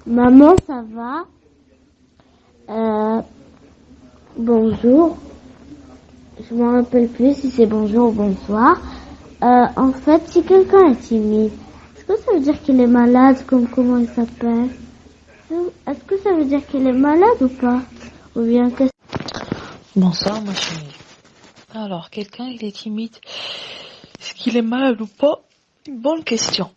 Maman, ça va? Bonjour. Je m'en rappelle plus si c'est bonjour ou bonsoir. En fait, si quelqu'un est timide, est-ce que ça veut dire qu'il est malade, comme comment il s'appelle? Est-ce que ça veut dire qu'il est malade ou pas? Ou bien que... Bonsoir, ma chérie. Alors, quelqu'un, il est timide. Est-ce qu'il est malade ou pas? Bonne question.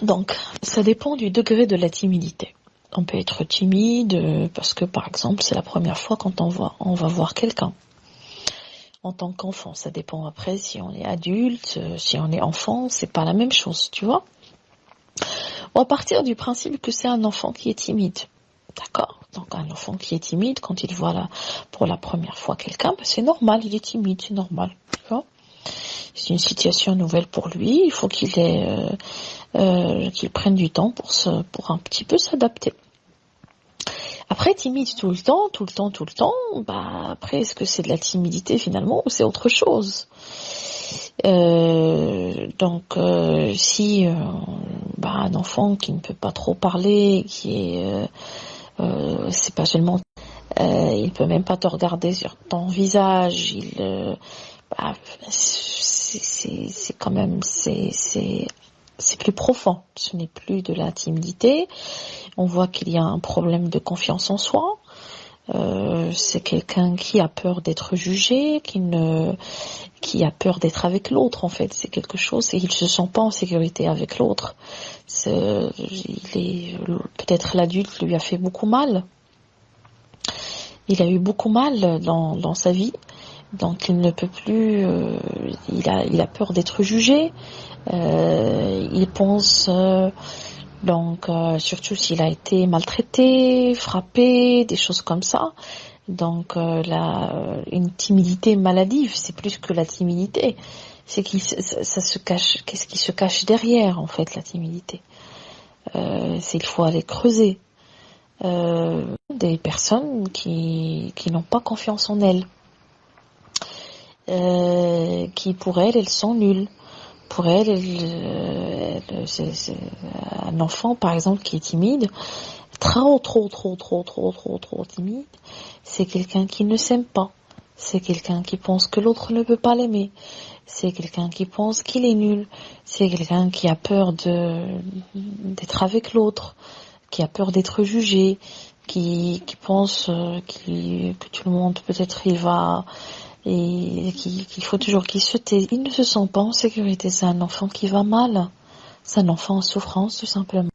Donc, ça dépend du degré de la timidité. On peut être timide parce que, par exemple, c'est la première fois quand on va voir quelqu'un. En tant qu'enfant, ça dépend après si on est adulte, si on est enfant, c'est pas la même chose, tu vois. On va partir du principe que c'est un enfant qui est timide. D'accord? Donc un enfant qui est timide, quand il voit pour la première fois quelqu'un, ben c'est normal, il est timide, c'est normal. Tu vois? C'est une situation nouvelle pour lui, il faut qu'il prenne du temps pour un petit peu s'adapter. Après, timide tout le temps, bah après, est-ce que c'est de la timidité finalement ou c'est autre chose? Si un enfant qui ne peut pas trop parler, c'est pas seulement, il peut même pas te regarder sur ton visage, c'est quand même, c'est plus profond. Ce n'est plus de la timidité. On voit qu'il y a un problème de confiance en soi. C'est quelqu'un qui a peur d'être jugé, qui a peur d'être avec l'autre en fait. C'est quelque chose et il se sent pas en sécurité avec l'autre. Peut-être l'adulte lui a fait beaucoup mal. Il a eu beaucoup mal dans sa vie, donc il ne peut plus. Il a peur d'être jugé. Il pense. Surtout s'il a été maltraité, frappé, des choses comme ça. Donc, une timidité maladive, c'est plus que la timidité. C'est ça se cache. Qu'est-ce qui se cache derrière, en fait, la timidité? Il faut aller creuser. Des personnes qui n'ont pas confiance en elles, qui pour elles sont nulles. Pour c'est un enfant par exemple qui est timide, trop timide, c'est quelqu'un qui ne s'aime pas, c'est quelqu'un qui pense que l'autre ne peut pas l'aimer, c'est quelqu'un qui pense qu'il est nul, c'est quelqu'un qui a peur d'être avec l'autre, qui a peur d'être jugé, qui pense que tout le monde peut-être il va et qu'il faut toujours qu'il se taise. Il ne se sent pas en sécurité, c'est un enfant qui va mal, c'est un enfant en souffrance tout simplement.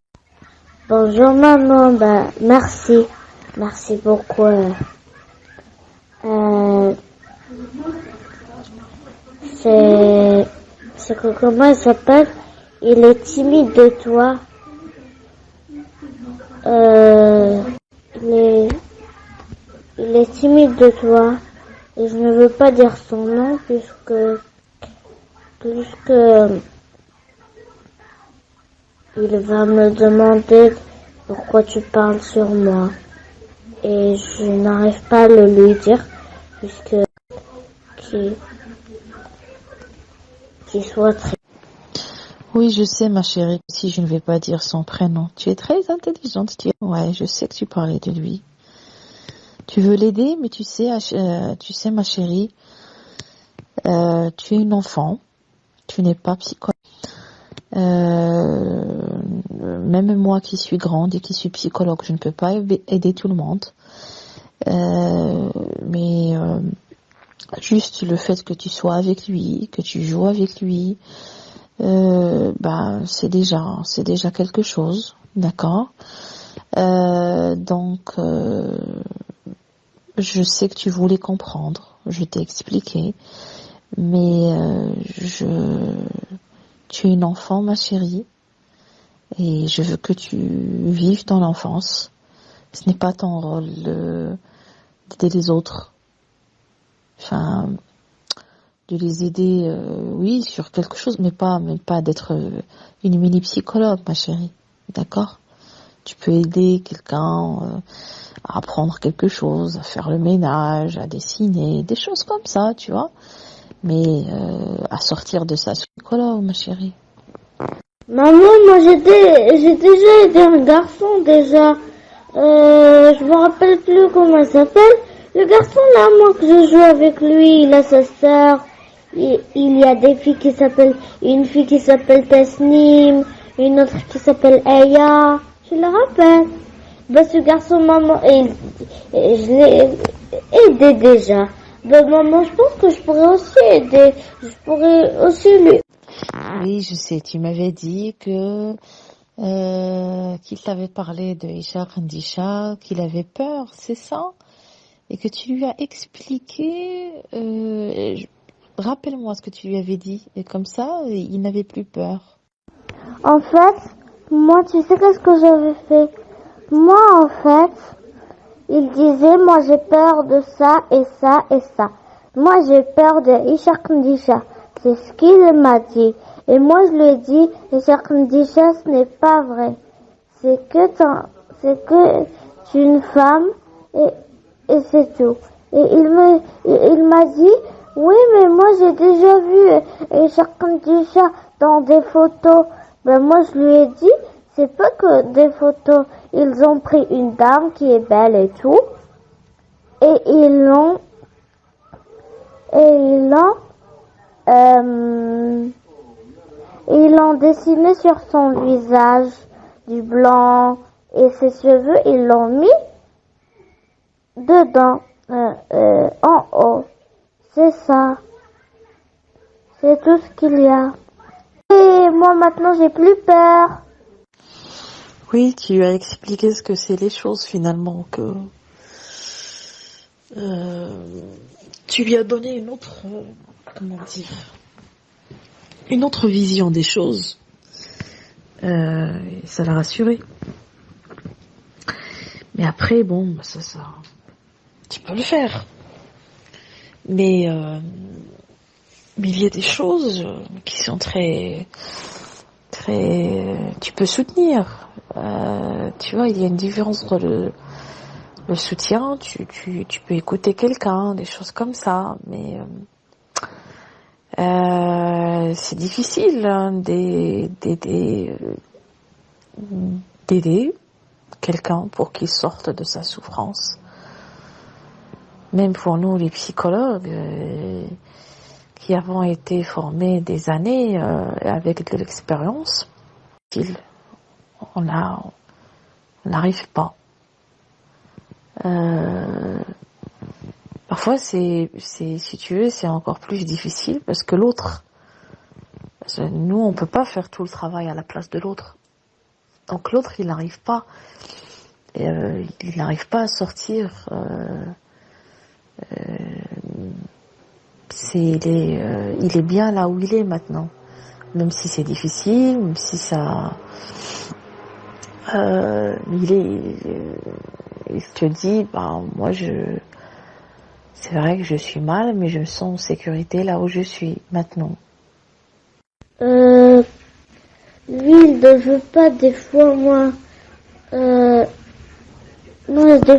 Bonjour maman, merci beaucoup. C'est que comment il s'appelle? Il est timide de toi. Il est timide de toi. Et je ne veux pas dire son nom puisque il va me demander pourquoi tu parles sur moi. Et je n'arrive pas à le lui dire puisque qu'il soit très... Oui, je sais ma chérie, si je ne vais pas dire son prénom. Tu es très intelligente. Ouais, je sais que tu parlais de lui. Tu veux l'aider, mais tu sais ma chérie, tu es une enfant, tu n'es pas psychologue. Même moi qui suis grande et qui suis psychologue, je ne peux pas aider tout le monde. Mais juste le fait que tu sois avec lui, que tu joues avec lui, c'est déjà quelque chose, d'accord. Je sais que tu voulais comprendre, je t'ai expliqué, mais tu es une enfant, ma chérie, et je veux que tu vives ton enfance. Ce n'est pas ton rôle d'aider les autres. Enfin, de les aider, oui, sur quelque chose, mais pas d'être une mini-psychologue, ma chérie. D'accord? Tu peux aider quelqu'un à apprendre quelque chose, à faire le ménage, à dessiner, des choses comme ça, tu vois. Mais à sortir de ça, psychologue, ma chérie. Maman, moi j'ai déjà aidé un garçon déjà. Je me rappelle plus comment il s'appelle. Le garçon là, moi que je joue avec lui, il a sa sœur. Il y a des filles qui s'appellent, une fille qui s'appelle Tasnim, une autre qui s'appelle Aya. Je le rappelle. Bah ce garçon, maman, je l'ai aidé déjà. Bah maman, je pense que je pourrais aussi aider. Je pourrais aussi lui. Oui, je sais, tu m'avais dit que qu'il t'avait parlé de Isha Khandisha, qu'il avait peur, c'est ça? Et que tu lui as expliqué, rappelle-moi ce que tu lui avais dit, et comme ça, il n'avait plus peur. En fait, moi, tu sais qu'est-ce que j'avais fait? Moi, en fait, il disait, moi j'ai peur de ça et ça et ça. Moi j'ai peur de Ishaq Ndisha. C'est ce qu'il m'a dit. Et moi je lui ai dit, Ishaq Ndisha, ce n'est pas vrai. C'est que tu es une femme et c'est tout. Et il m'a dit, oui mais moi j'ai déjà vu Ishaq Ndisha dans des photos. Ben moi je lui ai dit, c'est pas que des photos. Ils ont pris une dame qui est belle et tout, et ils l'ont dessiné sur son visage du blanc et ses cheveux, ils l'ont mis dedans, en haut. C'est ça. C'est tout ce qu'il y a. Et moi maintenant j'ai plus peur. Oui, tu as expliqué ce que c'est les choses finalement, que tu lui as donné une autre, comment dire, une autre vision des choses. Et ça l'a rassuré. Mais après, bon, ça, tu peux le faire. Mais il y a des choses qui sont très, tu peux soutenir. Tu vois, il y a une différence entre le soutien. Tu peux écouter quelqu'un, des choses comme ça. Mais c'est difficile hein, d'aider quelqu'un pour qu'il sorte de sa souffrance. Même pour nous, les psychologues, qui avons été formés des années avec de l'expérience, on n'arrive pas. Parfois, si tu veux, c'est encore plus difficile parce que nous, on peut pas faire tout le travail à la place de l'autre. Donc l'autre, il n'arrive pas. Il n'arrive pas à sortir. Il est bien là où il est maintenant, même si c'est difficile, même si ça, il te dit, moi c'est vrai que je suis mal, mais je me sens en sécurité là où je suis maintenant. Lui, il ne veut pas des fois, moi, des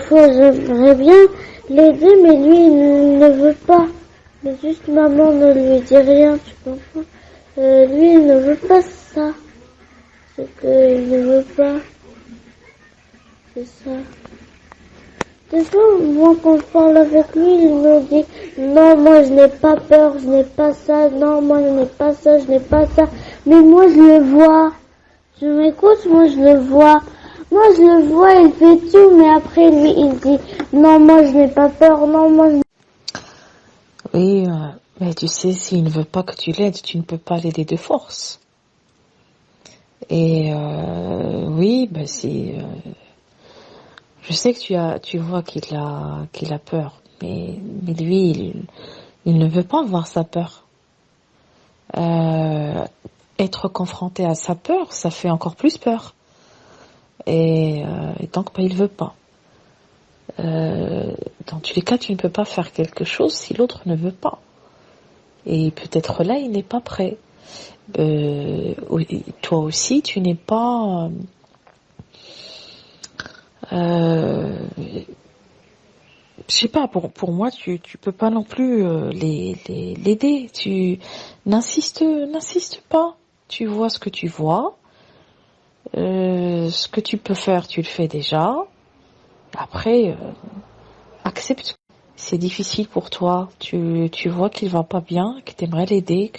fois, j'aimerais bien l'aider, mais lui, il ne veut pas. Mais juste maman ne lui dit rien, tu comprends? Lui, il ne veut pas ça. C'est qu'il ne veut pas. C'est ça. Des fois, moi, quand je parle avec lui, il me dit, non, moi, je n'ai pas peur, je n'ai pas ça, non, moi, je n'ai pas ça, je n'ai pas ça. Mais moi, je le vois. Je m'écoute, moi, je le vois. Moi, je le vois, il fait tout, mais après, lui, il dit, non, moi, je n'ai pas peur, non, moi, je... Oui, mais tu sais, s'il ne veut pas que tu l'aides, tu ne peux pas l'aider de force. Et oui, je sais que tu vois qu'il a peur, mais lui, il ne veut pas voir sa peur. Être confronté à sa peur, ça fait encore plus peur. Et donc, il veut pas. Dans tous les cas, tu ne peux pas faire quelque chose si l'autre ne veut pas. Et peut-être là, il n'est pas prêt. Toi aussi, tu n'es pas... je sais pas, pour moi, tu peux pas non plus l'aider. Tu n'insiste pas. Tu vois ce que tu vois. Ce que tu peux faire, tu le fais déjà. Après, accepte. C'est difficile pour toi. Tu vois qu'il va pas bien, que tu aimerais l'aider,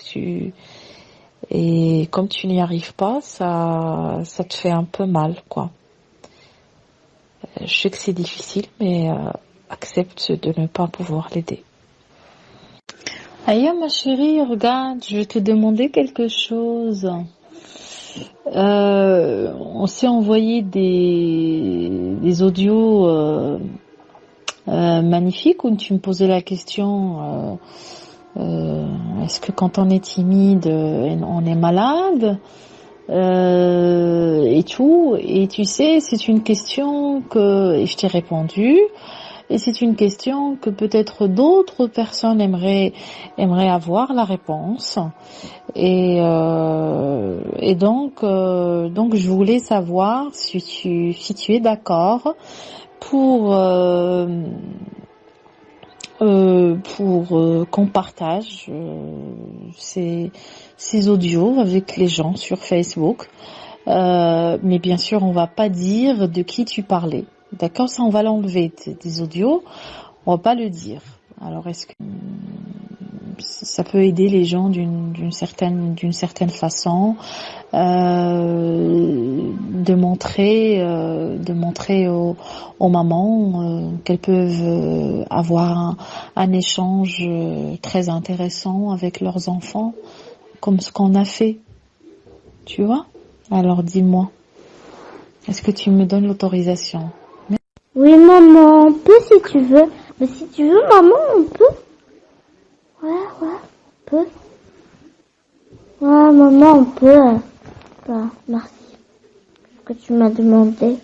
et comme tu n'y arrives pas, ça te fait un peu mal, quoi. Je sais que c'est difficile, mais accepte de ne pas pouvoir l'aider. Aya, ma chérie, regarde, je vais te demander quelque chose. On s'est envoyé des audios magnifiques où tu me posais la question est-ce que quand on est timide, on est malade et tout. Et tu sais, c'est une question que je t'ai répondu. Et c'est une question que peut-être d'autres personnes aimeraient avoir la réponse. Et donc je voulais savoir si tu es d'accord pour qu'on partage ces audios avec les gens sur Facebook. Mais bien sûr, on va pas dire de qui tu parlais. D'accord, ça on va l'enlever des audios. On va pas le dire. Alors est-ce que ça peut aider les gens d'une certaine façon de montrer aux mamans qu'elles peuvent avoir un échange très intéressant avec leurs enfants, comme ce qu'on a fait, tu vois? Alors dis-moi, est-ce que tu me donnes l'autorisation? Oui, maman, on peut si tu veux. Mais si tu veux, maman, on peut. Ouais, on peut. Ouais, maman, on peut. Bah, merci. Ce que tu m'as demandé.